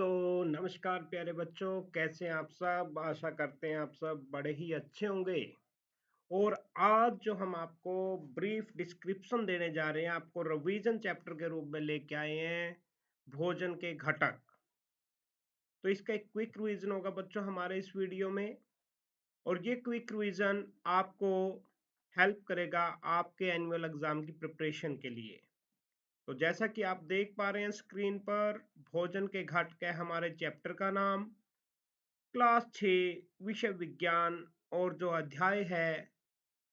नमस्कार प्यारे बच्चों, कैसे हैं आप सब। आशा करते हैं आप सब बड़े ही अच्छे होंगे। और आज जो हम आपको ब्रीफ डिस्क्रिप्शन देने जा रहे हैं, आपको रिवीजन चैप्टर के रूप में लेके आए हैं भोजन के घटक। तो इसका एक क्विक रिवीजन होगा बच्चों हमारे इस वीडियो में, और ये क्विक रिवीजन आपको हेल्प करेगा आपके एनुअल एग्जाम की प्रिपरेशन के लिए। तो जैसा कि आप देख पा रहे हैं स्क्रीन पर, भोजन के घटक है हमारे चैप्टर का नाम। क्लास 6 विषय विज्ञान, और जो अध्याय है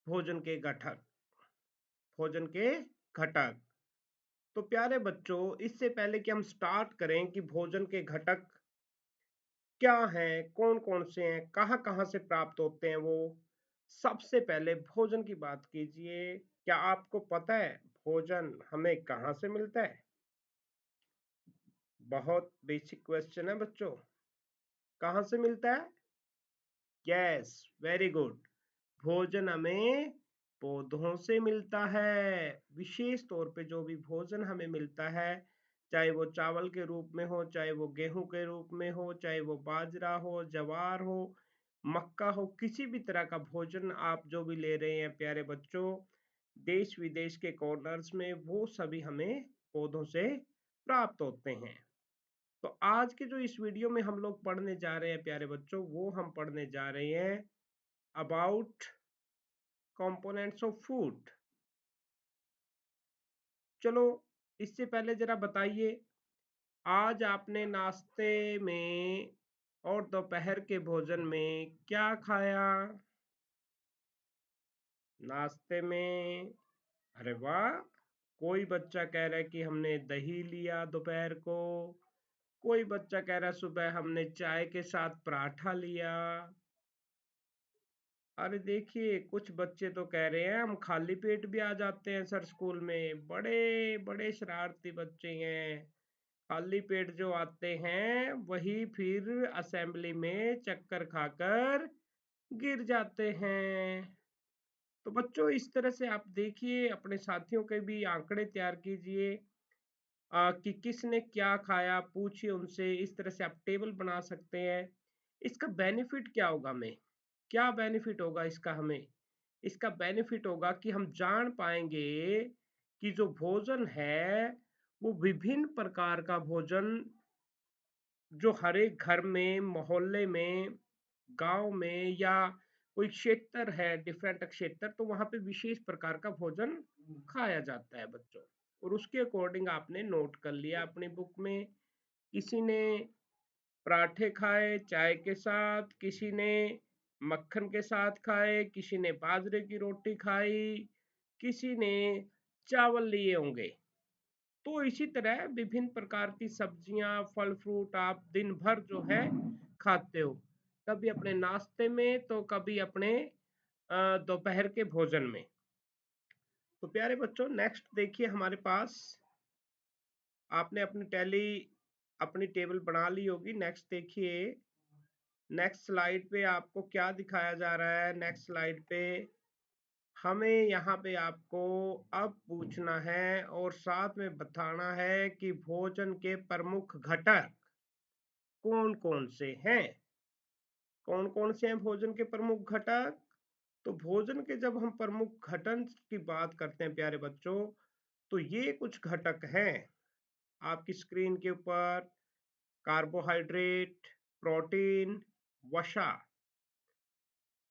भोजन के घटक। भोजन के घटक। तो प्यारे बच्चों, इससे पहले कि हम स्टार्ट करें कि भोजन के घटक क्या हैं, कौन कौन से हैं, कहाँ कहाँ से प्राप्त होते हैं, वो सबसे पहले भोजन की बात कीजिए। क्या आपको पता है भोजन हमें कहाँ से मिलता है? बहुत बेसिक क्वेश्चन है बच्चों। कहाँ से मिलता है? Yes, very good. भोजन हमें पौधों से मिलता है। विशेष तौर पे जो भी भोजन हमें मिलता है, चाहे वो चावल के रूप में हो, चाहे वो गेहूं के रूप में हो, चाहे वो बाजरा हो, ज्वार हो, मक्का हो, किसी भी तरह का भोजन आप जो भी ले रहे हैं प्यारे बच्चों, देश विदेश के कॉर्नर्स में, वो सभी हमें पौधों से प्राप्त होते हैं। तो आज के जो इस वीडियो में हम लोग पढ़ने जा रहे हैं प्यारे बच्चों, वो हम पढ़ने जा रहे हैं अबाउट कंपोनेंट्स ऑफ फूड। चलो, इससे पहले जरा बताइए, आज आपने नाश्ते में और दोपहर के भोजन में क्या खाया? नाश्ते में, अरे वाह, कोई बच्चा कह रहा है कि हमने दही लिया दोपहर को। कोई बच्चा कह रहा है सुबह हमने चाय के साथ पराठा लिया। अरे देखिए, कुछ बच्चे तो कह रहे हैं हम खाली पेट भी आ जाते हैं सर स्कूल में। बड़े बड़े शरारती बच्चे हैं। खाली पेट जो आते हैं वही फिर असेंबली में चक्कर खाकर गिर जाते हैं। तो बच्चों, इस तरह से आप देखिए, अपने साथियों के भी आंकड़े तैयार कीजिए कि किसने क्या खाया, पूछिए उनसे। इस तरह से आप टेबल बना सकते हैं। इसका बेनिफिट क्या होगा हमें? क्या बेनिफिट होगा इसका हमें? इसका बेनिफिट होगा कि हम जान पाएंगे कि जो भोजन है वो विभिन्न प्रकार का भोजन, जो हर एक घर में, मोहल्ले में, गांव में, या कोई क्षेत्र है, डिफरेंट क्षेत्र, तो वहां पे विशेष प्रकार का भोजन खाया जाता है बच्चों। और उसके अकॉर्डिंग आपने नोट कर लिया अपनी बुक में। किसी ने पराठे खाए चाय के साथ, किसी ने मक्खन के साथ खाए, किसी ने बाजरे की रोटी खाई, किसी ने चावल लिए होंगे। तो इसी तरह विभिन्न प्रकार की सब्जियां, फल फ्रूट आप दिन भर जो है खाते हो, कभी अपने नाश्ते में तो कभी अपने दोपहर के भोजन में। तो प्यारे बच्चों, नेक्स्ट देखिए हमारे पास, आपने अपनी टेबल बना ली होगी। नेक्स्ट देखिए, नेक्स्ट स्लाइड पे आपको क्या दिखाया जा रहा है। नेक्स्ट स्लाइड पे हमें यहाँ पे आपको अब पूछना है और साथ में बताना है कि भोजन के प्रमुख घटक कौन कौन से हैं। कौन कौन से हैं भोजन के प्रमुख घटक? तो भोजन के जब हम प्रमुख घटक की बात करते हैं प्यारे बच्चों, तो ये कुछ घटक हैं आपकी स्क्रीन के ऊपर। कार्बोहाइड्रेट, प्रोटीन, वसा।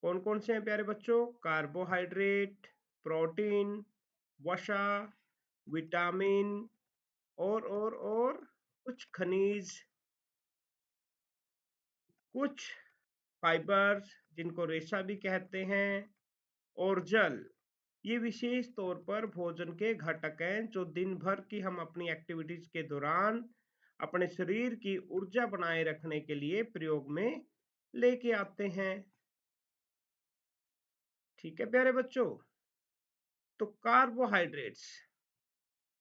कौन कौन से हैं प्यारे बच्चों? कार्बोहाइड्रेट, प्रोटीन, वसा, विटामिन, और कुछ खनिज, कुछ फाइबर्स जिनको रेशा भी कहते हैं, और जल। ये विशेष तौर पर भोजन के घटक हैं जो दिन भर की हम अपनी एक्टिविटीज के दौरान अपने शरीर की ऊर्जा बनाए रखने के लिए प्रयोग में लेके आते हैं। ठीक है प्यारे बच्चों। तो carbohydrates,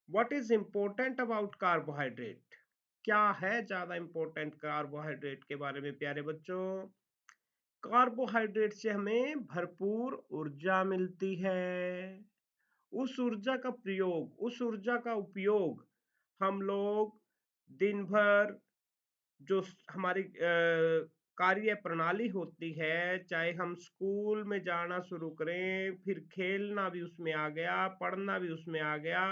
what is important about carbohydrate? क्या है ज्यादा इंपॉर्टेंट कार्बोहाइड्रेट के बारे में प्यारे बच्चों? कार्बोहाइड्रेट से हमें भरपूर ऊर्जा मिलती है। उस ऊर्जा का उपयोग हम लोग दिन भर जो हमारी कार्य प्रणाली होती है, चाहे हम स्कूल में जाना शुरू करें, फिर खेलना भी उसमें आ गया, पढ़ना भी उसमें आ गया,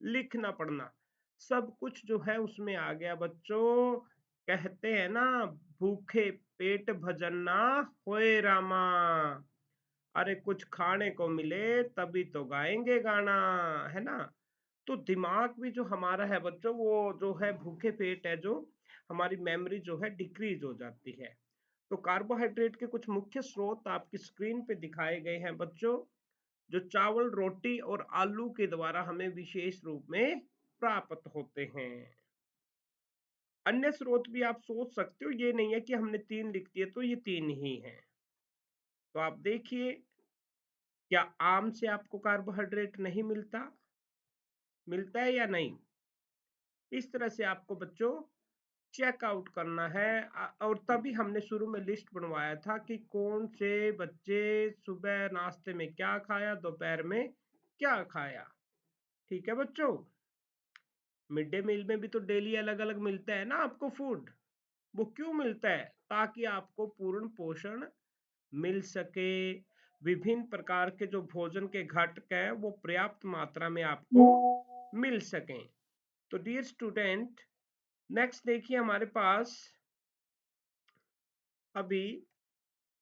लिखना पढ़ना सब कुछ जो है उसमें आ गया बच्चों। कहते हैं ना, भूखे पेट भजन ना होए रामा। अरे कुछ खाने को मिले तभी तो गाएंगे गाना, है ना। तो दिमाग भी जो हमारा है बच्चों, वो जो है भूखे पेट है जो, हमारी मेमोरी जो है डिक्रीज हो जाती है। तो कार्बोहाइड्रेट के कुछ मुख्य स्रोत आपकी स्क्रीन पे दिखाए गए हैं बच्चों, जो चावल रोटी और आलू के द्वारा हमें विशेष रूप में प्राप्त होते हैं। अन्य स्रोत भी आप सोच सकते हो, ये नहीं है कि हमने 3 लिख दिए तो ये 3 ही हैं। तो आप देखिए, क्या आम से आपको कार्बोहाइड्रेट नहीं मिलता? मिलता है या नहीं? इस तरह से आपको बच्चों चेकआउट करना है। और तभी हमने शुरू में लिस्ट बनवाया था कि कौन से बच्चे सुबह नाश्ते में क्या खाया, दोपहर में क्या खाया। ठीक है बच्चों। मिड डे मील में भी तो डेली अलग अलग मिलता है ना आपको फूड। वो क्यों मिलता है? ताकि आपको पूर्ण पोषण मिल सके। विभिन्न प्रकार के जो भोजन के घटक हैं वो पर्याप्त मात्रा में आपको मिल सकें। तो डियर स्टूडेंट, नेक्स्ट देखिए हमारे पास अभी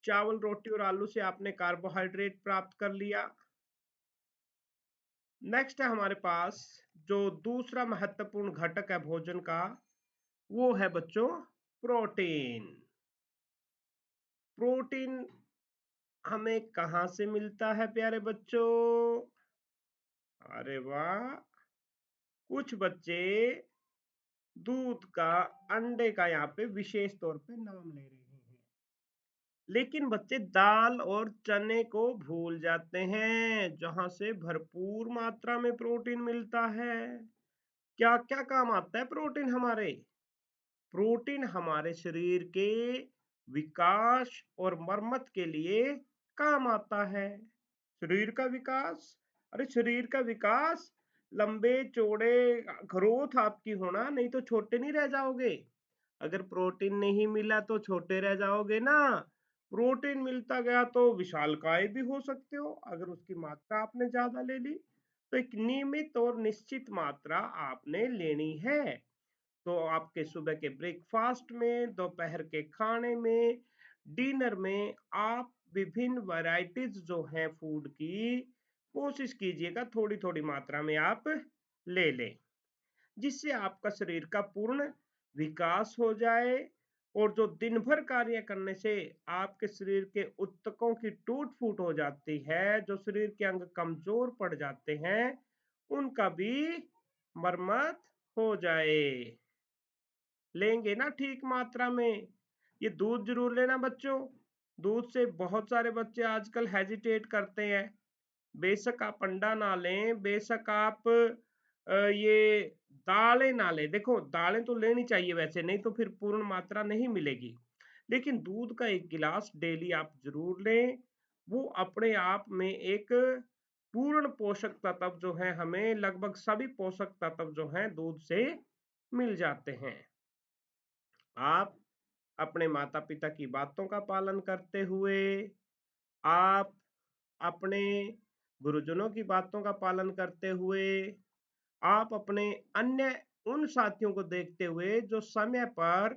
चावल रोटी और आलू से आपने कार्बोहाइड्रेट प्राप्त कर लिया। नेक्स्ट है हमारे पास जो दूसरा महत्वपूर्ण घटक है भोजन का, वो है बच्चों प्रोटीन। प्रोटीन हमें कहाँ से मिलता है प्यारे बच्चों? अरे वाह, कुछ बच्चे दूध का, अंडे का यहाँ पे विशेष तौर पे नाम ले रहे हैं, लेकिन बच्चे दाल और चने को भूल जाते हैं, जहां से भरपूर मात्रा में प्रोटीन मिलता है। क्या क्या काम आता है प्रोटीन हमारे? प्रोटीन हमारे शरीर के विकास और मरम्मत के लिए काम आता है। शरीर का विकास, अरे शरीर का विकास, लंबे चौड़े ग्रोथ आपकी होना, नहीं तो छोटे नहीं रह जाओगे। अगर प्रोटीन नहीं मिला तो छोटे रह जाओगे ना। प्रोटीन मिलता गया तो विशालकाय भी हो सकते हो, अगर उसकी मात्रा आपने ज्यादा ले ली। तो एक नियमित और निश्चित मात्रा आपने लेनी है। तो आपके सुबह के ब्रेकफास्ट में, दोपहर के खाने में, डिनर में आप विभिन्न वैरायटीज जो हैं फूड की, कोशिश कीजिएगा थोड़ी थोड़ी मात्रा में आप ले लें, जिससे आपका शरीर का पूर्ण विकास हो जाए। और जो दिन भर कार्य करने से आपके शरीर के ऊतकों की टूट फूट हो जाती है, जो शरीर के अंग कमजोर पड़ जाते हैं, उनका भी मरम्मत हो जाए। लेंगे ना ठीक मात्रा में। ये दूध जरूर लेना बच्चों। दूध से बहुत सारे बच्चे आजकल हेजिटेट करते हैं। बेशक आप अंडा ना लें, बेशक आप ये दालें ना लें। देखो दालें तो लेनी चाहिए वैसे, नहीं तो फिर पूर्ण मात्रा नहीं मिलेगी। लेकिन दूध का एक गिलास डेली आप जरूर लें। वो अपने आप में एक पूर्ण पोषक तत्व जो है, हमें लगभग सभी पोषक तत्व जो हैं दूध से मिल जाते हैं। आप अपने माता पिता की बातों का पालन करते हुए, आप अपने गुरुजनों की बातों का पालन करते हुए, आप अपने अन्य उन साथियों को देखते हुए जो समय पर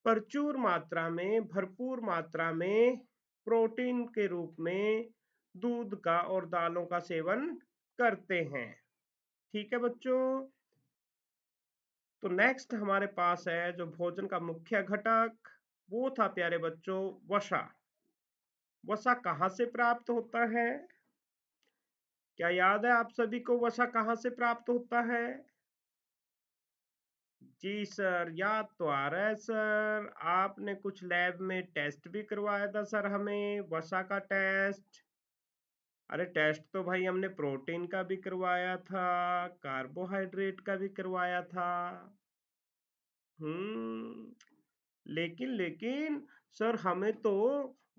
प्रचुर मात्रा में, भरपूर मात्रा में प्रोटीन के रूप में दूध का और दालों का सेवन करते हैं। ठीक है बच्चों। तो नेक्स्ट हमारे पास है जो भोजन का मुख्य घटक, वो था प्यारे बच्चों वसा। वसा कहाँ से प्राप्त होता है? क्या याद है आप सभी को वसा कहाँ से प्राप्त होता है? जी सर, याद तो आ रहा है सर। आपने कुछ लैब में टेस्ट भी करवाया था सर हमें, वसा का टेस्ट। अरे टेस्ट तो भाई हमने प्रोटीन का भी करवाया था, कार्बोहाइड्रेट का भी करवाया था। लेकिन लेकिन सर हमें तो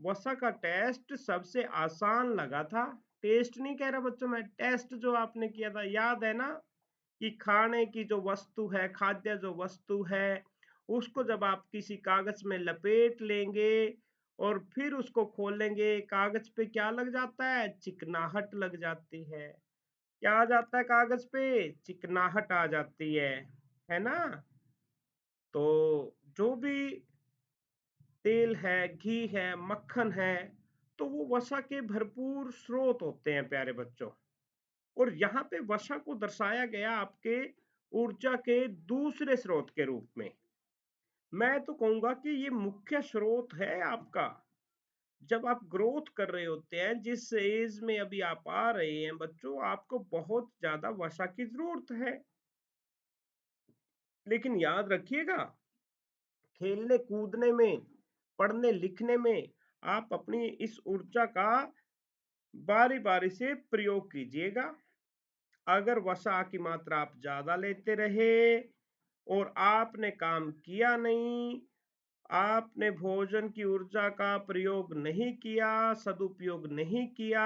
वसा का टेस्ट सबसे आसान लगा था। टेस्ट नहीं कह रहा बच्चों, मैं टेस्ट जो आपने किया था, याद है ना? कि खाने की जो वस्तु है, खाद्य जो वस्तु है, उसको जब आप किसी कागज में लपेट लेंगे और फिर उसको खोलेंगे, कागज पे क्या लग जाता है? चिकनाहट लग जाती है। क्या आ जाता है कागज पे? चिकनाहट आ जाती है ना? तो जो भी तेल है, घी है, मक्खन है, तो वो वसा के भरपूर स्रोत होते हैं प्यारे बच्चों। और यहाँ पे वसा को दर्शाया गया आपके ऊर्जा के दूसरे स्रोत के रूप में। मैं तो कहूंगा कि ये मुख्य स्रोत है आपका। जब आप ग्रोथ कर रहे होते हैं, जिस एज में अभी आप आ रहे हैं बच्चों, आपको बहुत ज्यादा वसा की जरूरत है। लेकिन याद रखिएगा, खेलने कूदने में, पढ़ने लिखने में आप अपनी इस ऊर्जा का बारी बारी से प्रयोग कीजिएगा। अगर वसा की मात्रा आप ज्यादा लेते रहे और आपने काम किया नहीं, आपने भोजन की ऊर्जा का प्रयोग नहीं किया, सदुपयोग नहीं किया,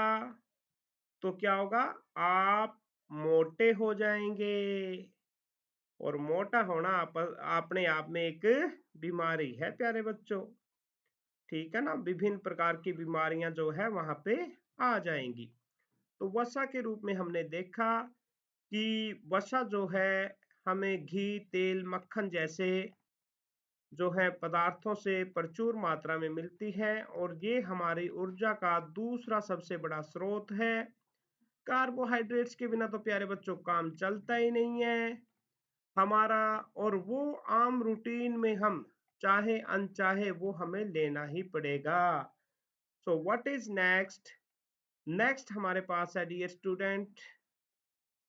तो क्या होगा? आप मोटे हो जाएंगे। और मोटा होना अपने आप में एक बीमारी है प्यारे बच्चों। ठीक है ना? विभिन्न प्रकार की बीमारियां जो है वहां पे आ जाएंगी। तो वसा के रूप में हमने देखा कि वसा जो है हमें घी, तेल, मक्खन जैसे जो है पदार्थों से प्रचुर मात्रा में मिलती है और ये हमारी ऊर्जा का दूसरा सबसे बड़ा स्रोत है। कार्बोहाइड्रेट्स के बिना तो प्यारे बच्चों काम चलता ही नहीं है हमारा, और वो आम रूटीन में हम चाहे अनचाहे वो हमें लेना ही पड़ेगा। So what is next? Next हमारे पास है डियर स्टूडेंट,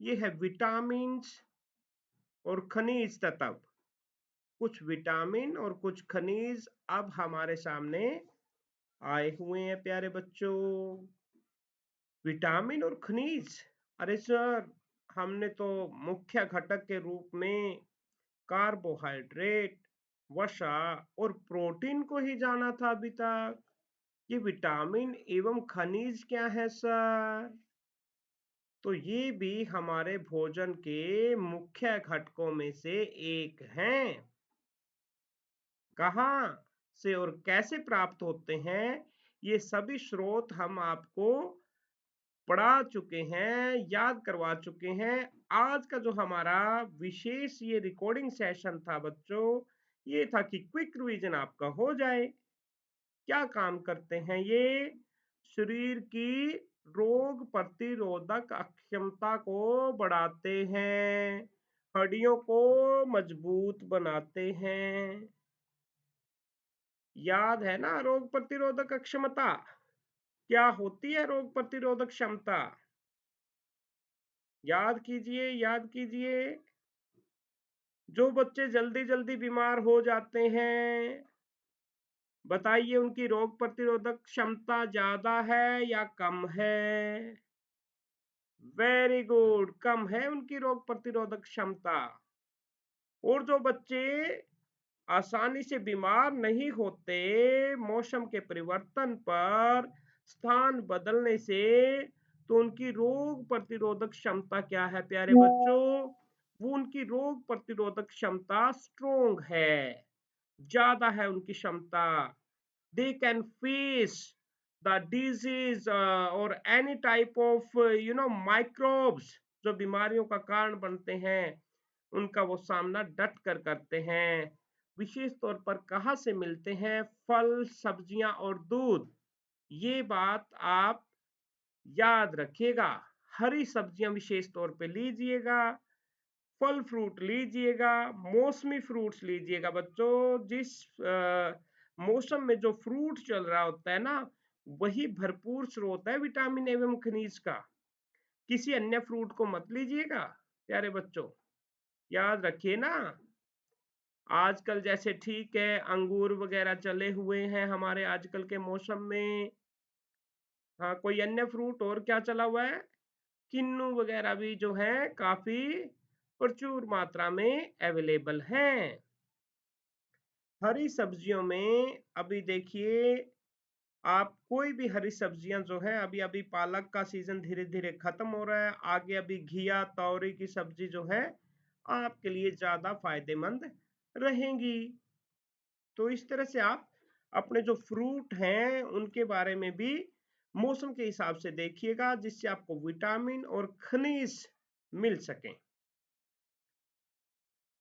ये है विटामिन और खनिज तत्व। कुछ विटामिन और कुछ खनिज अब हमारे सामने आए हुए हैं प्यारे बच्चों। विटामिन और खनिज, अरे सर, हमने तो मुख्य घटक के रूप में कार्बोहाइड्रेट, वसा और प्रोटीन को ही जाना था अभी तक। ये विटामिन एवं खनिज क्या है सर? तो ये भी हमारे भोजन के मुख्य घटकों में से एक हैं। कहाँ से और कैसे प्राप्त होते हैं, ये सभी स्रोत हम आपको पढ़ा चुके हैं, याद करवा चुके हैं। आज का जो हमारा विशेष ये रिकॉर्डिंग सेशन था बच्चों, ये था कि क्विक रिवीजन आपका हो जाए। क्या काम करते हैं ये? शरीर की रोग प्रतिरोधक क्षमता को बढ़ाते हैं, हड्डियों को मजबूत बनाते हैं। याद है ना रोग प्रतिरोधक क्षमता? क्या होती है रोग प्रतिरोधक क्षमता? याद कीजिए, याद कीजिए। जो बच्चे जल्दी जल्दी बीमार हो जाते हैं, बताइए उनकी रोग प्रतिरोधक क्षमता ज्यादा है या कम है? वेरी गुड, कम है उनकी रोग प्रतिरोधक क्षमता। और जो बच्चे आसानी से बीमार नहीं होते, मौसम के परिवर्तन पर, स्थान बदलने से, तो उनकी रोग प्रतिरोधक क्षमता क्या है प्यारे बच्चों? वो उनकी रोग प्रतिरोधक क्षमता स्ट्रोंग है, ज्यादा है उनकी क्षमता। They can face the disease और एनी टाइप ऑफ माइक्रोब्स, जो बीमारियों का कारण बनते हैं, उनका वो सामना डट कर करते हैं। विशेष तौर पर कहाँ से मिलते हैं? फल, सब्जियां और दूध। ये बात आप याद रखिएगा। हरी सब्जियां विशेष तौर पे लीजिएगा, फल फ्रूट लीजिएगा, मौसमी फ्रूट्स लीजिएगा बच्चों। जिस मौसम में जो फ्रूट चल रहा होता है ना, वही भरपूर स्रोत है विटामिन एवं खनिज का। किसी अन्य फ्रूट को मत लीजिएगा प्यारे बच्चों, याद रखिए ना। आजकल जैसे ठीक है अंगूर वगैरह चले हुए हैं हमारे आजकल के मौसम में। हाँ, कोई अन्य फ्रूट और क्या चला हुआ है? किन्नू वगैरह भी जो है काफी प्रचुर मात्रा में अवेलेबल हैं। हरी सब्जियों में अभी देखिए, आप कोई भी हरी सब्जियां जो है, अभी अभी पालक का सीजन धीरे धीरे खत्म हो रहा है, आगे अभी घिया, तौरी की सब्जी जो है आपके लिए ज्यादा फायदेमंद रहेंगी। तो इस तरह से आप अपने जो फ्रूट हैं उनके बारे में भी मौसम के हिसाब से देखिएगा, जिससे आपको विटामिन और खनिज मिल सकें।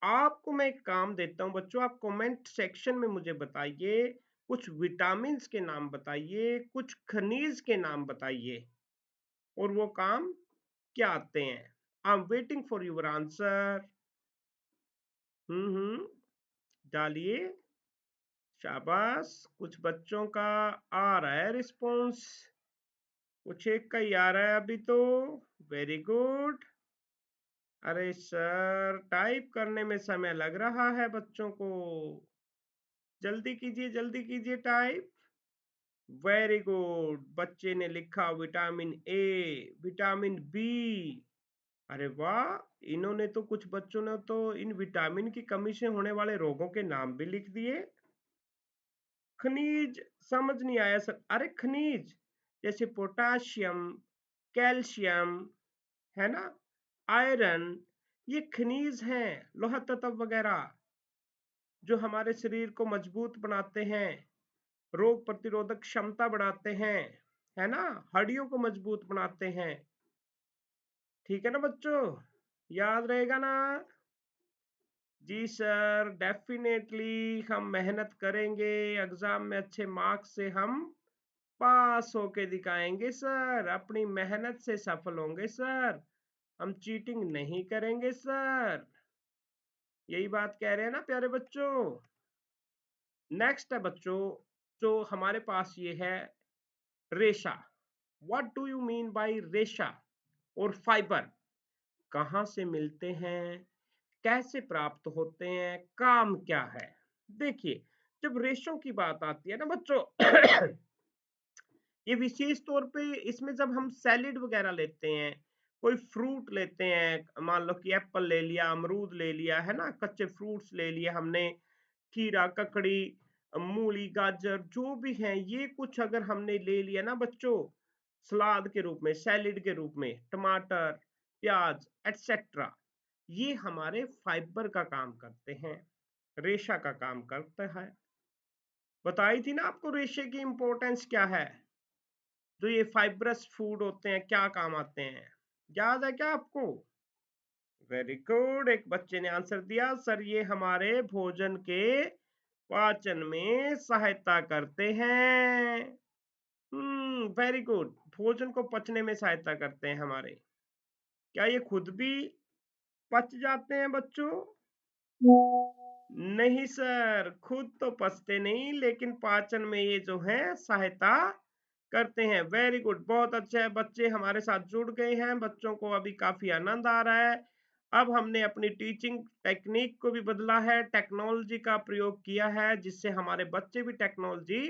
आपको मैं एक काम देता हूं बच्चों, आप कमेंट सेक्शन में मुझे बताइए, कुछ विटामिन्स के नाम बताइए, कुछ खनिज के नाम बताइए, और वो काम क्या आते हैं। I am waiting for your answer. Hmm, डालिए। शाबाश, कुछ बच्चों का आ रहा है रिस्पॉन्स, कुछ एक का ही आ रहा है अभी तो। Very good. अरे सर, टाइप करने में समय लग रहा है बच्चों को, जल्दी कीजिए टाइप। वेरी गुड, बच्चे ने लिखा विटामिन ए, विटामिन बी। अरे वाह, इन्होंने तो, कुछ बच्चों ने तो इन विटामिन की कमी से होने वाले रोगों के नाम भी लिख दिए। खनिज समझ नहीं आया सर। अरे खनिज जैसे पोटाशियम, कैल्शियम, है ना, आयरन, ये खनिज हैं, लोहा तत्व वगैरह, जो हमारे शरीर को मजबूत बनाते हैं, रोग प्रतिरोधक क्षमता बढ़ाते हैं, है ना, हड्डियों को मजबूत बनाते हैं। ठीक है ना बच्चों, याद रहेगा ना? जी सर, डेफिनेटली हम मेहनत करेंगे, एग्जाम में अच्छे मार्क्स से हम पास होके दिखाएंगे सर, अपनी मेहनत से सफल होंगे सर, हम चीटिंग नहीं करेंगे सर। यही बात कह रहे हैं ना प्यारे बच्चों? नेक्स्ट है बच्चों, जो हमारे पास ये है रेशा। What do you mean by रेशा और फाइबर? कहाँ से मिलते हैं, कैसे प्राप्त होते हैं, काम क्या है? देखिए, जब रेशों की बात आती है ना बच्चों, ये विशेष तौर पे इसमें जब हम सैलेड वगैरह लेते हैं, कोई फ्रूट लेते हैं, मान लो कि एप्पल ले लिया, अमरूद ले लिया, है ना, कच्चे फ्रूट्स ले लिए हमने, खीरा, ककड़ी, मूली, गाजर, जो भी हैं, ये कुछ अगर हमने ले लिया ना बच्चों, सलाद के रूप में, सैलेड के रूप में, टमाटर, प्याज, एटसेट्रा, ये हमारे फाइबर का काम करते हैं, रेशा का काम करता है। बताई थी ना आपको रेशे की इंपॉर्टेंस क्या है। जो ये फाइब्रस फूड होते हैं क्या काम आते हैं, याद है क्या आपको? वेरी गुड, एक बच्चे ने आंसर दिया, सर ये हमारे भोजन के पाचन में सहायता करते हैं। वेरी गुड, भोजन को पचने में सहायता करते हैं हमारे। क्या ये खुद भी पच जाते हैं बच्चों? नहीं सर, खुद तो पचते नहीं, लेकिन पाचन में ये जो है सहायता करते हैं। वेरी गुड, बहुत अच्छा है, बच्चे हमारे साथ जुड़ गए हैं, बच्चों को अभी काफी आनंद आ रहा है। अब हमने अपनी टीचिंग टेक्निक को भी बदला है, टेक्नोलॉजी का प्रयोग किया है, जिससे हमारे बच्चे भी टेक्नोलॉजी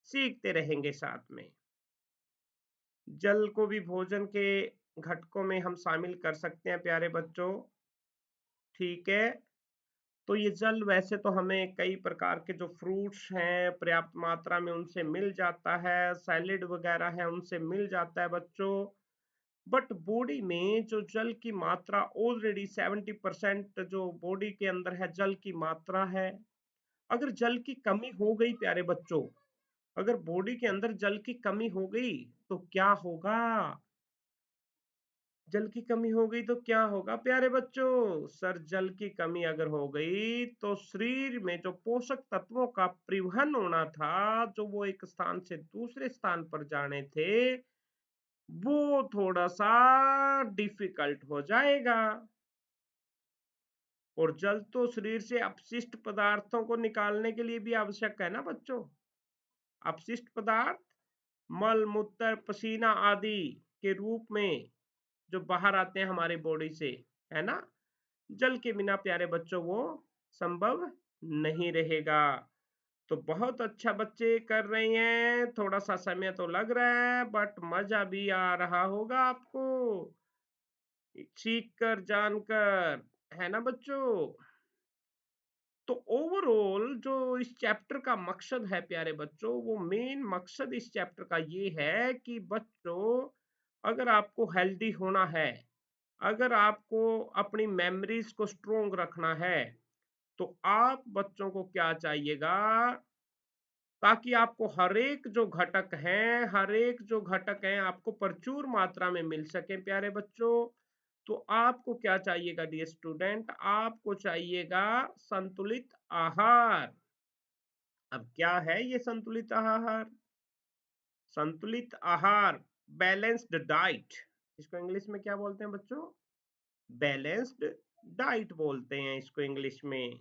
सीखते रहेंगे साथ में। जल को भी भोजन के घटकों में हम शामिल कर सकते हैं प्यारे बच्चों। ठीक है, तो ये जल वैसे तो हमें कई प्रकार के जो फ्रूट्स हैं पर्याप्त मात्रा में उनसे मिल जाता है, सैलेड वगैरह है उनसे मिल जाता है बच्चों। बट बॉडी में जो जल की मात्रा ऑलरेडी 70% जो बॉडी के अंदर है जल की मात्रा है, अगर जल की कमी हो गई प्यारे बच्चों, अगर बॉडी के अंदर जल की कमी हो गई तो क्या होगा? जल की कमी हो गई तो क्या होगा प्यारे बच्चों? सर, जल की कमी अगर हो गई तो शरीर में जो पोषक तत्वों का परिवहन होना था, जो वो एक स्थान से दूसरे स्थान पर जाने थे, वो थोड़ा सा डिफिकल्ट हो जाएगा। और जल तो शरीर से अपशिष्ट पदार्थों को निकालने के लिए भी आवश्यक है ना बच्चों। अपशिष्ट पदार्थ मल मूत्र पसीना आदि के रूप में जो बाहर आते हैं हमारे बॉडी से, है ना, जल के बिना प्यारे बच्चों वो संभव नहीं रहेगा। तो बहुत अच्छा बच्चे कर रहे हैं, थोड़ा सा समय तो लग रहा है बट मजा भी आ रहा होगा आपको सीख कर जानकर, है ना बच्चों? तो ओवरऑल जो इस चैप्टर का मकसद है प्यारे बच्चों, वो मेन मकसद इस चैप्टर का ये है कि बच्चों, अगर आपको हेल्दी होना है, अगर आपको अपनी मेमोरीज को स्ट्रोंग रखना है, तो आप बच्चों को क्या चाहिएगा, ताकि आपको हर एक जो घटक हैं आपको प्रचुर मात्रा में मिल सके प्यारे बच्चों। तो आपको क्या चाहिएगा डियर स्टूडेंट, आपको चाहिएगा संतुलित आहार। अब क्या है ये संतुलित आहार? संतुलित आहार, बैलेंस्ड डाइट, इसको इंग्लिश में क्या बोलते हैं बच्चों? बैलेंस्ड डाइट बोलते हैं इसको इंग्लिश में।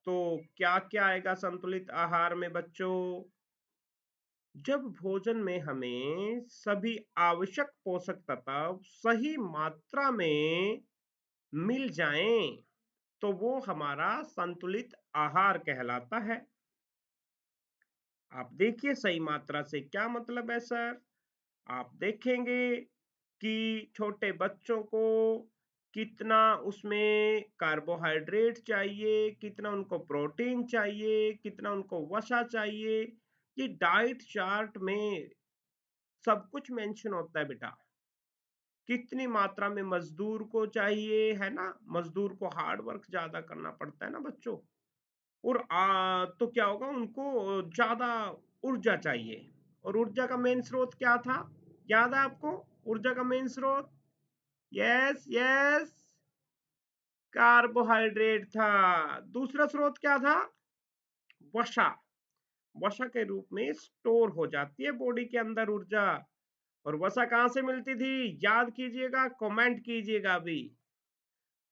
तो क्या क्या आएगा संतुलित आहार में बच्चों? जब भोजन में हमें सभी आवश्यक पोषक तत्व सही मात्रा में मिल जाएं, तो वो हमारा संतुलित आहार कहलाता है। आप देखिए सही मात्रा से क्या मतलब है सर? आप देखेंगे कि छोटे बच्चों को कितना उसमें कार्बोहाइड्रेट चाहिए, कितना उनको प्रोटीन चाहिए, कितना उनको वसा चाहिए, ये डाइट चार्ट में सब कुछ मेंशन होता है बेटा। कितनी मात्रा में मजदूर को चाहिए, है ना? मजदूर को हार्ड वर्क ज्यादा करना पड़ता है ना बच्चों। और तो क्या होगा, उनको ज्यादा ऊर्जा चाहिए। और ऊर्जा का मेन स्रोत क्या था? याद है आपको ऊर्जा का मेन स्रोत? यस यस, कार्बोहाइड्रेट था। दूसरा स्रोत क्या था? वसा। वसा के रूप में स्टोर हो जाती है बॉडी के अंदर ऊर्जा। और वसा कहां से मिलती थी? याद कीजिएगा, कमेंट कीजिएगा अभी।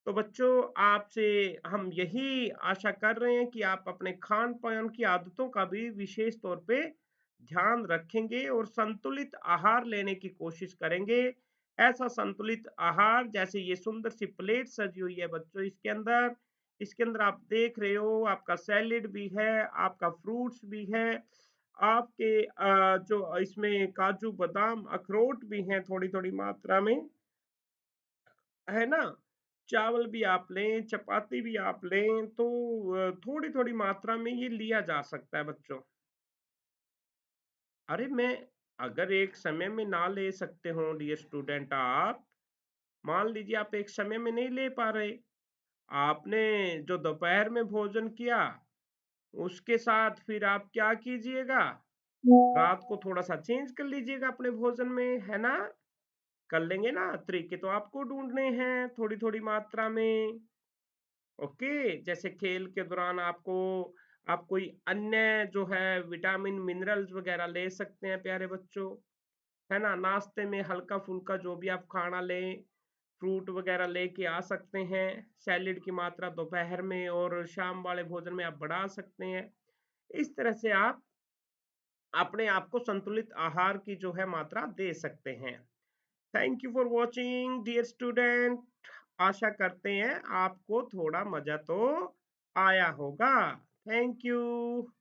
तो बच्चों आपसे हम यही आशा कर रहे हैं कि आप अपने खान पान की आदतों का भी विशेष तौर पे ध्यान रखेंगे और संतुलित आहार लेने की कोशिश करेंगे। ऐसा संतुलित आहार, जैसे ये सुंदर सी प्लेट सजी हुई है बच्चों, इसके अंदर आप देख रहे हो आपका सैलेड भी है, आपका फ्रूट्स भी है, आपके जो इसमें काजू बादाम अखरोट भी हैं थोड़ी थोड़ी मात्रा में, है ना? चावल भी आप लें, चपाती भी आप लें, तो थोड़ी थोड़ी मात्रा में ये लिया जा सकता है बच्चों। अरे मैं, अगर एक समय में ना ले सकते हो डियर स्टूडेंट, आप मान लीजिए आप एक समय में नहीं ले पा रहे, आपने जो दोपहर में भोजन किया उसके साथ फिर आप क्या कीजिएगा, रात को थोड़ा सा चेंज कर लीजिएगा अपने भोजन में, है ना? कर लेंगे ना? तरीके तो आपको ढूंढने हैं थोड़ी थोड़ी मात्रा में। ओके, जैसे खेल के दौरान आप कोई अन्य जो है विटामिन मिनरल्स वगैरह ले सकते हैं प्यारे बच्चों, है ना? नाश्ते में हल्का फुल्का जो भी आप खाना लें, फ्रूट वगैरह लेके आ सकते हैं। सैलेड की मात्रा दोपहर में और शाम वाले भोजन में आप बढ़ा सकते हैं। इस तरह से आप अपने आप को संतुलित आहार की जो है मात्रा दे सकते हैं। Thank you for watching dear student. आशा करते हैं आपको थोड़ा मजा तो आया होगा। Thank you.